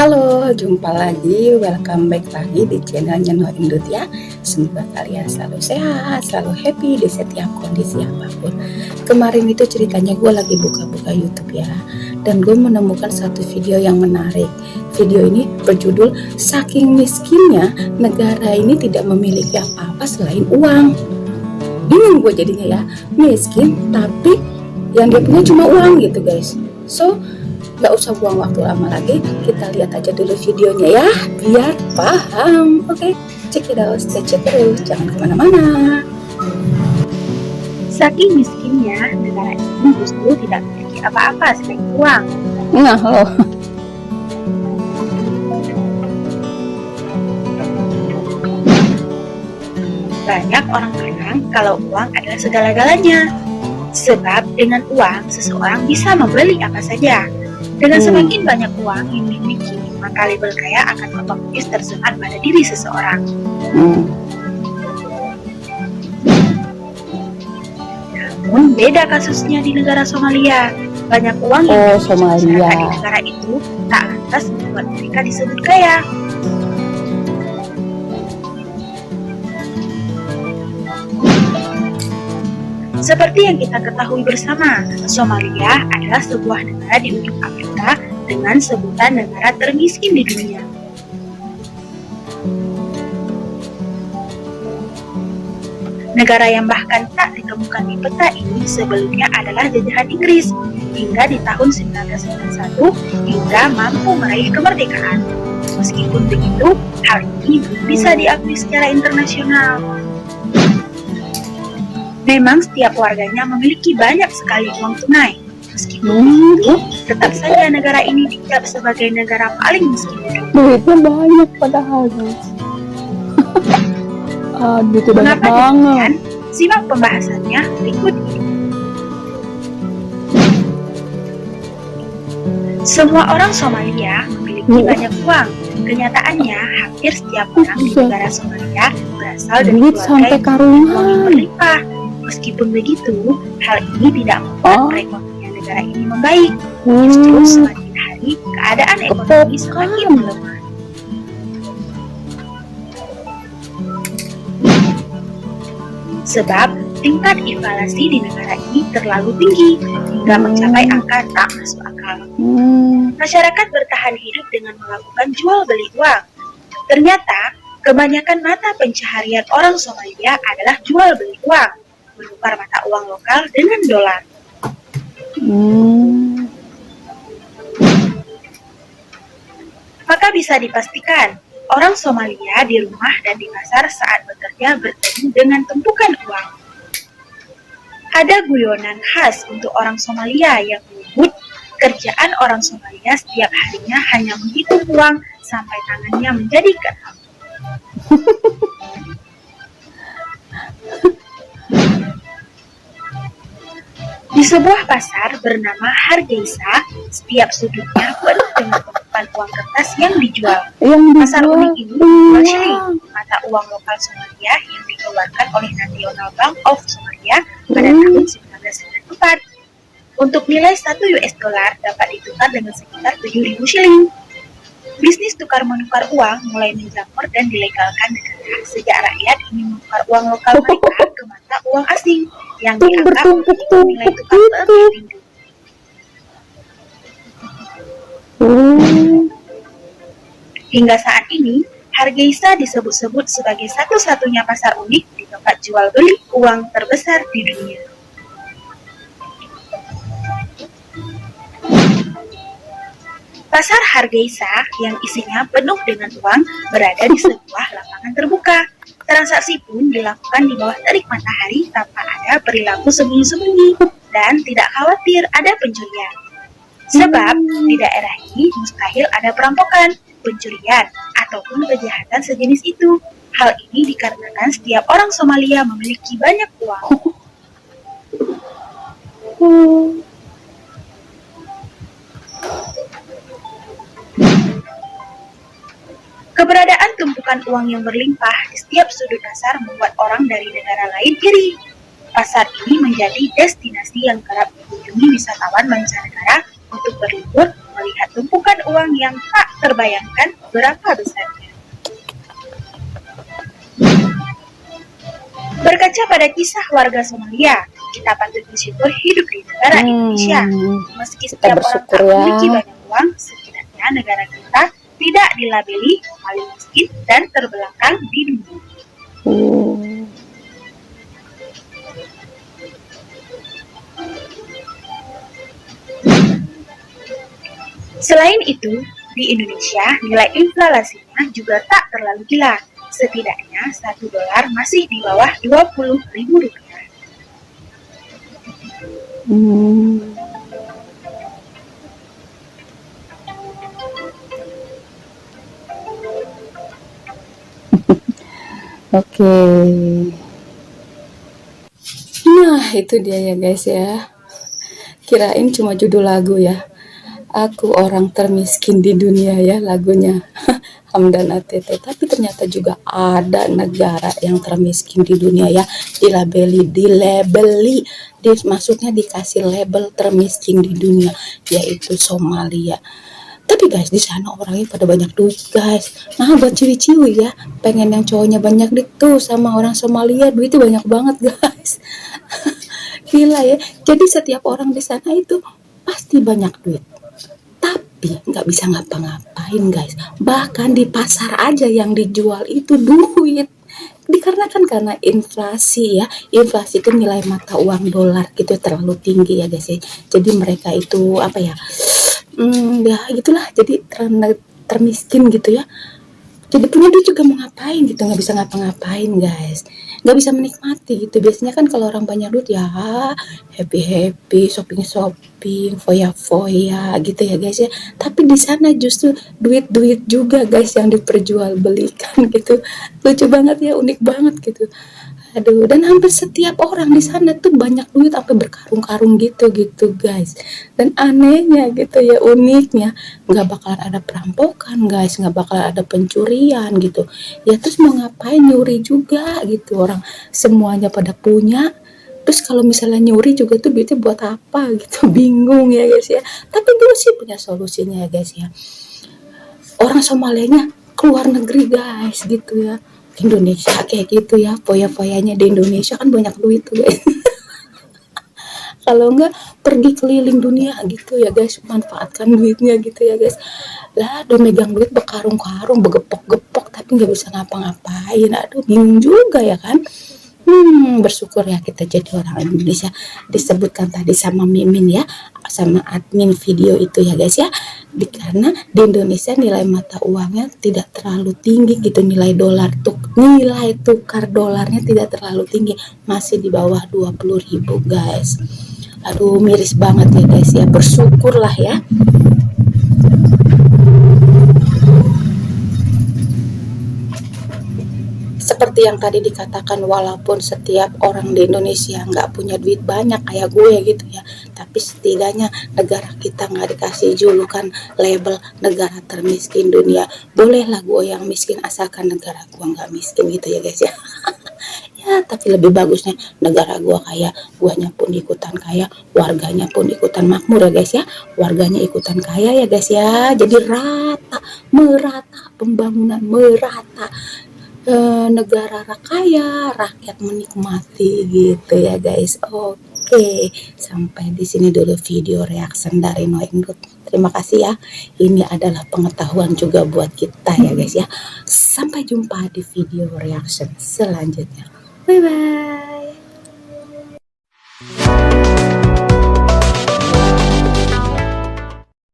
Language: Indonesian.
Halo, jumpa lagi, welcome back lagi di channelnya No Indut ya. Semoga kalian selalu sehat, selalu happy di setiap kondisi apapun. Kemarin itu ceritanya gue lagi buka-buka YouTube ya, dan gue menemukan satu video yang menarik. Video ini berjudul Saking Miskinnya Negara Ini Tidak Memiliki Apa-apa Selain Uang. Bingung gue jadinya ya, miskin tapi yang dia punya cuma uang gitu guys. So gak usah buang waktu lama lagi, kita lihat aja dulu videonya ya, biar paham. Oke, check it out, stay tune terus, jangan kemana-mana. Saking miskinnya, negara ini justru tidak memiliki apa-apa selain uang. Nah, loh. Banyak orang bilang kalau uang adalah segala-galanya. Sebab dengan uang, seseorang bisa membeli apa saja. Dengan semakin banyak uang yang dimiliki, maka label kaya akan otomatis tersemat pada diri seseorang. Namun beda kasusnya di negara Somalia. Banyak uang yang dimiliki masyarakat di negara itu tak lantas membuat mereka disebut kaya. Seperti yang kita ketahui bersama, Somalia adalah sebuah negara di ujung Afrika dengan sebutan negara termiskin di dunia. Negara yang bahkan tak ditemukan di peta ini sebelumnya adalah jajahan Inggris, hingga di tahun 1991 hingga mampu meraih kemerdekaan. Meskipun begitu, hal ini belum bisa diakui secara internasional. Memang setiap warganya memiliki banyak sekali uang tunai. Meskipun begitu, tetap saja negara ini dicap sebagai negara paling miskin. Duitnya banyak padahal guys. Duitnya banyak banget. Simak pembahasannya berikut ini. Semua orang Somalia memiliki banyak uang. Kenyataannya, hampir setiap orang di negara Somalia berasal dari keluarga yang berlimpah. Meskipun begitu, hal ini tidak membuat perekonomian negara ini membaik. Justru semakin hari, keadaan ekonomi semakin melemah. Sebab tingkat inflasi di negara ini terlalu tinggi hingga mencapai angka tak masuk akal. Masyarakat bertahan hidup dengan melakukan jual beli uang. Ternyata, kebanyakan mata pencaharian orang Somalia adalah jual beli uang, menukar mata uang lokal dengan dolar. Maka bisa dipastikan, orang Somalia di rumah dan di pasar saat bekerja bertemu dengan tumpukan uang. Ada guyonan khas untuk orang Somalia yang menyebut kerjaan orang Somalia setiap harinya hanya menghitung uang sampai tangannya menjadi gatal. Di sebuah pasar bernama Hargeisa, setiap sudutnya penuh dengan tumpukan uang kertas yang dijual. Pasar unik ini menjual shilling, mata uang lokal Somalia yang dikeluarkan oleh National Bank of Somalia pada tahun 1994. Untuk nilai 1 US dollar dapat ditukar dengan sekitar 7.000 shilling. Bisnis tukar-menukar uang mulai menjamur dan dilegalkan negara sejak rakyat ingin menukar uang lokal mereka ke mata uang asing yang dianggap memiliki nilai tukar lebih tinggi. Hingga saat ini, Hargeisa disebut-sebut sebagai satu-satunya pasar unik di tempat jual beli uang terbesar di dunia. Pasar Hargeisa yang isinya penuh dengan uang berada di sebuah lapangan terbuka. Transaksi pun dilakukan di bawah terik matahari tanpa ada perilaku sembunyi-sembunyi dan tidak khawatir ada pencurian. Sebab di daerah ini mustahil ada perampokan, pencurian, ataupun kejahatan sejenis itu. Hal ini dikarenakan setiap orang Somalia memiliki banyak uang. Keberadaan tumpukan uang yang berlimpah di setiap sudut pasar membuat orang dari negara lain iri. Pasar ini menjadi destinasi yang kerap dikunjungi wisatawan mancanegara untuk berlibur, melihat tumpukan uang yang tak terbayangkan berapa besarnya. Berkaca pada kisah warga Somalia, kita patut bersyukur hidup di negara Indonesia. Meski setiap orang tak memiliki banyak uang, setidaknya negara kita tidak dilabeli paling miskin dan terbelakang di dunia. Selain itu, di Indonesia nilai inflasinya juga tak terlalu gila. Setidaknya $1 masih di bawah Rp20.000. Oke. Nah, itu dia ya guys ya. Kirain cuma judul lagu ya. Aku orang termiskin di dunia ya lagunya. Hamdan ATT, tapi ternyata juga ada negara yang termiskin di dunia ya, dilabeli, maksudnya dikasih label termiskin di dunia, yaitu Somalia. Tapi guys, di sana orangnya pada banyak duit guys. Nah, buat ciwi-ciwi ya, pengen yang cowoknya banyak duit tuh sama orang Somalia, duitnya banyak banget guys. Gila ya. Jadi setiap orang di sana itu pasti banyak duit. Tapi nggak bisa ngapa-ngapain guys, bahkan di pasar aja yang dijual itu duit, dikarenakan karena inflasi ya, inflasi itu nilai mata uang dolar gitu terlalu tinggi ya guys ya, jadi mereka itu apa ya, ya gitulah, jadi termiskin gitu ya. Jadi punya duit juga mau ngapain gitu, nggak bisa ngapa-ngapain guys, nggak bisa menikmati gitu. Biasanya kan kalau orang banyak duit ya happy shopping foya gitu ya guys ya. Tapi di sana justru duit juga guys yang diperjualbelikan gitu. Lucu banget ya, unik banget gitu. Aduh, dan hampir setiap orang di sana tuh banyak duit sampai berkarung-karung gitu guys. Dan anehnya gitu ya, uniknya nggak bakalan ada perampokan guys, nggak bakalan ada pencurian gitu. Ya terus mau ngapain nyuri juga gitu, orang semuanya pada punya. Terus kalau misalnya nyuri juga tuh duitnya buat apa gitu, bingung ya guys ya. Tapi dulu sih punya solusinya ya guys ya. Orang Somalianya keluar negeri guys gitu ya. Indonesia kayak gitu ya, foya-foyanya di Indonesia kan banyak duit tuh guys. Kalau enggak pergi keliling dunia gitu ya guys, manfaatkan duitnya gitu ya guys. Lah udah megang duit berkarung-karung, begepok-gepok tapi nggak bisa ngapa-ngapain. Aduh, bingung juga ya kan. Bersyukur ya kita jadi orang Indonesia. Disebutkan tadi sama Mimin ya, sama admin video itu ya guys ya, karena di Indonesia nilai mata uangnya tidak terlalu tinggi gitu, nilai tukar dolarnya tidak terlalu tinggi, masih di bawah 20.000 guys. Aduh, miris banget ya guys ya, bersyukurlah ya. Seperti yang tadi dikatakan, walaupun setiap orang di Indonesia nggak punya duit banyak kayak gue gitu ya, tapi setidaknya negara kita nggak dikasih julukan label negara termiskin dunia. Bolehlah gue yang miskin asalkan negara gue nggak miskin gitu ya guys ya. Ya, tapi lebih bagusnya negara gua kaya, guanya pun ikutan kaya, warganya pun ikutan makmur ya guys ya. Warganya ikutan kaya ya guys ya. Jadi merata pembangunan, merata. Negara kaya, rakyat menikmati gitu ya guys. Oke, sampai di sini dulu video reaction dari Noenggut. Terima kasih ya. Ini adalah pengetahuan juga buat kita ya guys ya. Sampai jumpa di video reaction selanjutnya. Bye bye.